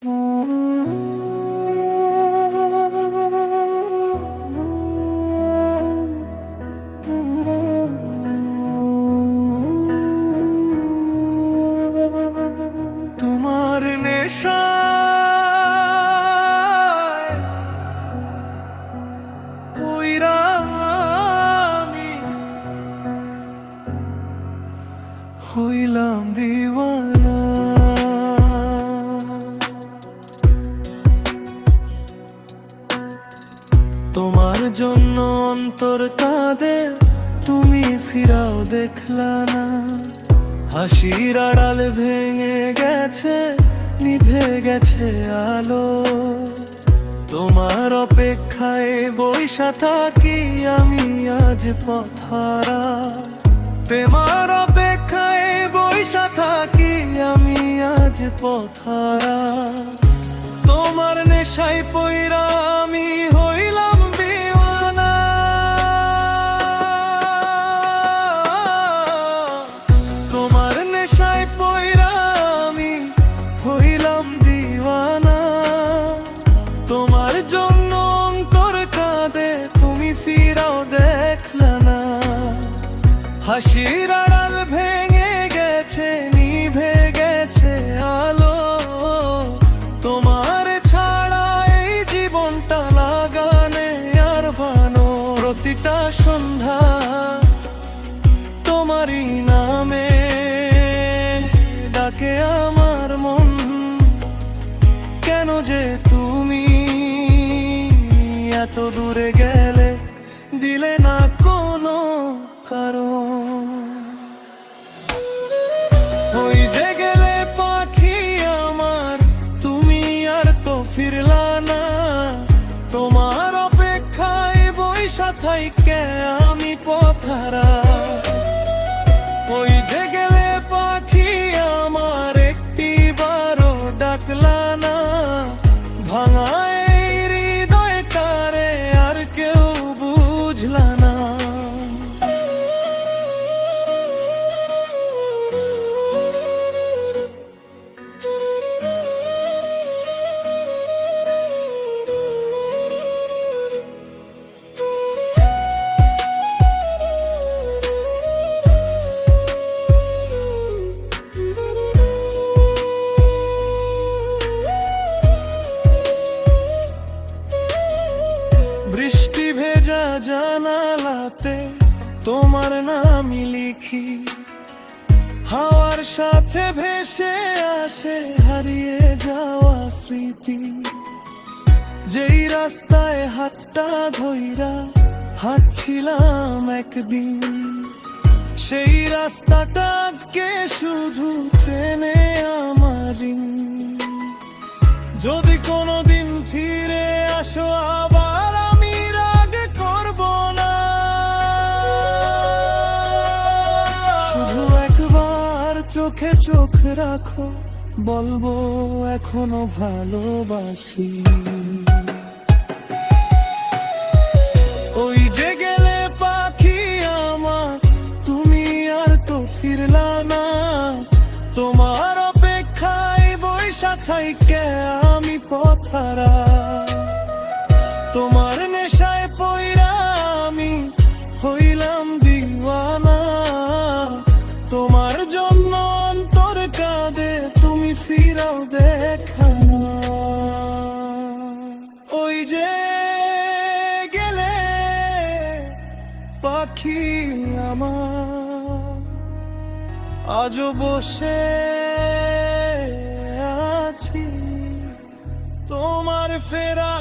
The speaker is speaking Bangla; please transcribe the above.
তোমার নেশায় পইরা আমি হইলাম দিওয়ানা। তোমার জন্য অন্তর কাঁদে, তুমি ফিরাও দেখলা না। হাসির আড়াল ভেঙে গেছে, নিভে গেছে আলো। তোমার অপেক্ষায় বইসা থাকি আমি আজ পথহারা। তোমার অপেক্ষায় বইসা থাকি আমি আজ পথহারা। তোমার নেশায় পইরা আমি হইলাম দিওয়ানা। তোমার নেশায় পইরা আমি হইলাম দিওয়ানা। তোমার জন্য অন্তর কাঁদে, তুমি ফিরাও দেখলা না। হাসির আড়াল ভেঙে গেছে, নিভে গেছে আলো। তোমার ছাড়া এই জীবনটা লাগানে আর বানো। প্রতিটা সন্ধ্যা তোমারই নামে ডাকে আমার মন। কেন যে তুমি এত দূরে গেলে, দিলে না কোনো কারণ। ওই যে গেলে পাখি আমার, তুমি আর তো ফিরলা না। তোমার অপেক্ষায় বইসা থাইকে আমি পথহারা। ওই যে গেলে পাখি আমার, একটিবারও ডাকলা না। ভাঙা এই হৃদয়টারে আর কেউ বুঝলা না। বৃষ্টি ভেজা জানালাতে তোমার নামই লিখি। হাওয়ার সাথে ভেসে আসে হারিয়ে যাওয়া স্মৃতি। যেই রাস্তায় হাতটা ধইরা হাঁটছিলাম একদিন, সেই রাস্তাটা আজকে শুধু চেনে আমারই। যদি কোনোদিন ফিরে আসো আবার, আমি রাগ করব না। শুধু একবার চোখে চোখ রাখো, বলবো এখনো ভালোবাসি। ওই যে গেলে পাখি আমার, তুমি আর তো ফিরলা না। তোমার অপেক্ষায় বইসা থাইকে আমি পথহারা। তোমার নেশায় পইরা আমি হইলাম দিওয়ানা। তোমার জন্য অন্তর কাঁদে, তুমি ফিরাও দেখা না। ওই যে গেলে পাখি আমার, আজও বসে আছি তোমার ফেরা